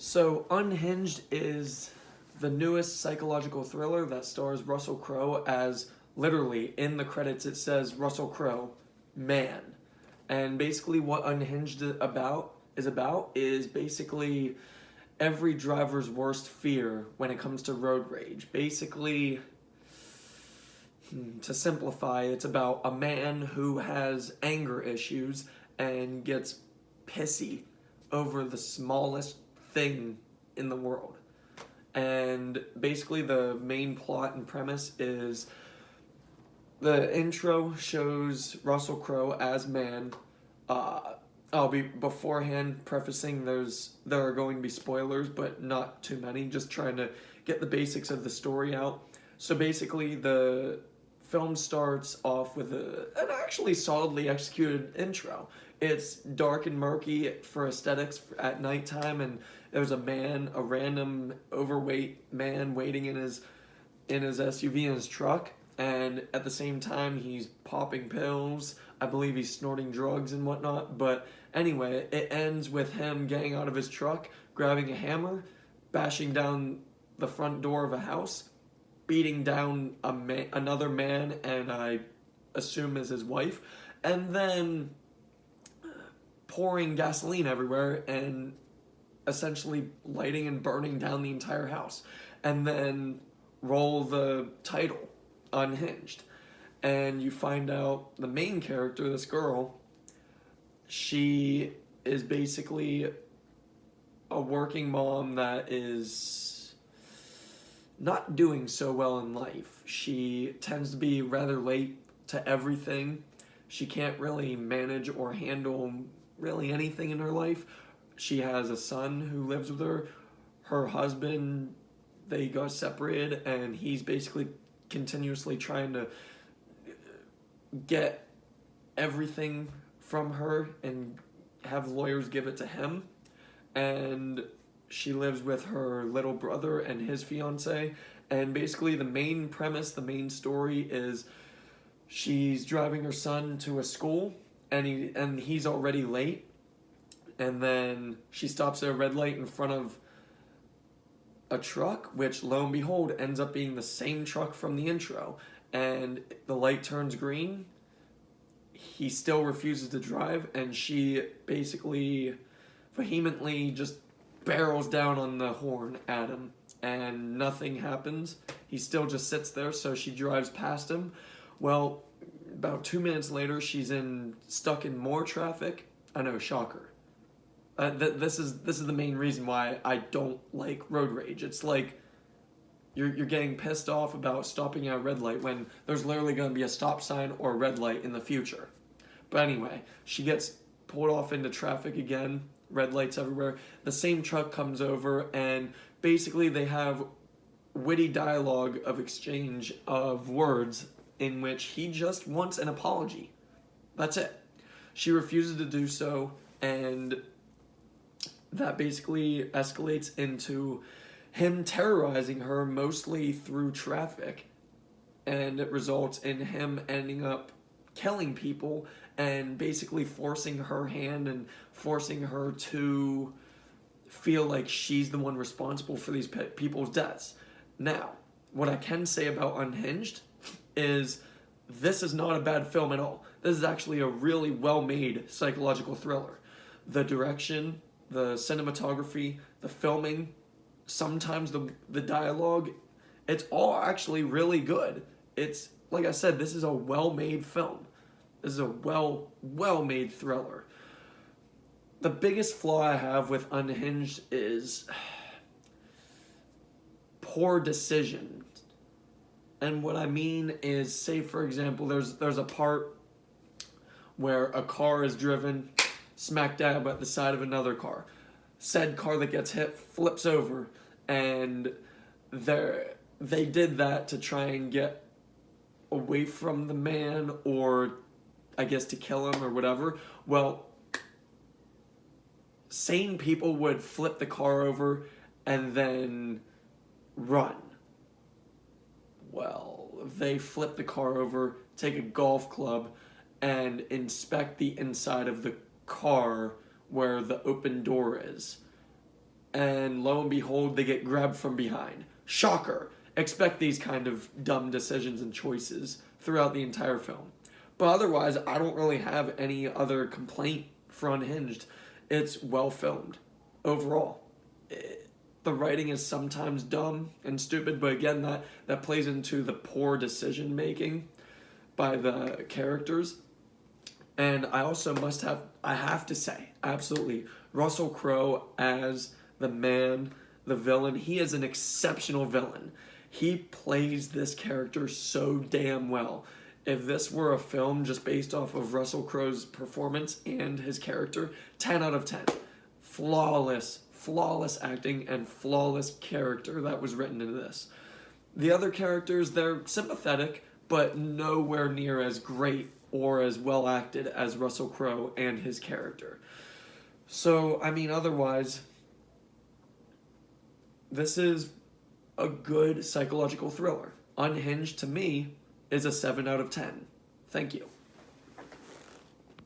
So, Unhinged is the newest psychological thriller that stars Russell Crowe as literally in the credits it says Russell Crowe, man. And basically what Unhinged is basically every driver's worst fear when it comes to road rage. Basically, to simplify, it's about a man who has anger issues and gets pissy over the smallest thing in the world. And basically, the main plot and premise is the intro shows Russell Crowe as man. I'll be beforehand prefacing there are going to be spoilers, but not too many. Just trying to get the basics of the story out. So basically, the film starts off with an actually solidly executed intro. It's dark and murky for aesthetics at nighttime, and there's a random overweight man waiting in his SUV in his truck, and at the same time he's popping pills. I believe he's snorting drugs and whatnot. But anyway, it ends with him getting out of his truck, grabbing a hammer, bashing down the front door of a house, beating down another man, and I assume is his wife, and then pouring gasoline everywhere and essentially lighting and burning down the entire house. And then roll the title, Unhinged. And you find out the main character, this girl, she is basically a working mom that is not doing so well in life. She tends to be rather late to everything. She can't really manage or handle really anything in her life. She has a son who lives with her. Her husband, they got separated, and he's basically continuously trying to get everything from her and have lawyers give it to him. And she lives with her little brother and his fiance. And basically the main premise, the main story is she's driving her son to a school, and he's already late. And then she stops at a red light in front of a truck, which lo and behold ends up being the same truck from the intro. And the light turns green. He still refuses to drive, and she basically vehemently just barrels down on the horn at him, and nothing happens. He still just sits there, so she drives past him. Well, about 2 minutes later, she's stuck in more traffic. I know, shocker. This is the main reason why I don't like road rage. It's like you're getting pissed off about stopping at a red light when there's literally going to be a stop sign or a red light in the future. But anyway, she gets pulled off into traffic again, red lights everywhere. The same truck comes over, and basically they have witty dialogue of exchange of words in which he just wants an apology. That's it. She refuses to do so, and that basically escalates into him terrorizing her mostly through traffic, and it results in him ending up killing people and basically forcing her hand and forcing her to feel like she's the one responsible for these people's deaths. Now, what I can say about Unhinged is this is not a bad film at all. This is actually a really well-made psychological thriller. The direction, the cinematography, the filming, sometimes the dialogue, it's all actually really good. It's, like I said, this is a well-made film. This is a well-made thriller. The biggest flaw I have with Unhinged is poor decisions. And what I mean is, say for example, there's a part where a car is driven smack dab at the side of another car. Said car that gets hit flips over, and they did that to try and get away from the man, or I guess to kill him or whatever. Well, sane people would flip the car over and then run. Well, they flip the car over, take a golf club, and inspect the inside of the car where the open door is. and lo and behold, they get grabbed from behind. Shocker. Expect these kind of dumb decisions and choices throughout the entire film. But otherwise, I don't really have any other complaint for Unhinged. It's well filmed overall. The writing is sometimes dumb and stupid, but again, that plays into the poor decision making by the characters. And I have to say, absolutely, Russell Crowe as the man, the villain, he is an exceptional villain. He plays this character so damn well. If this were a film just based off of Russell Crowe's performance and his character, 10 out of 10. Flawless acting and flawless character that was written into this. The other characters, they're sympathetic, but nowhere near as great or as well acted as Russell Crowe and his character. So, I mean, otherwise, this is a good psychological thriller. Unhinged, to me, is a 7 out of 10. Thank you.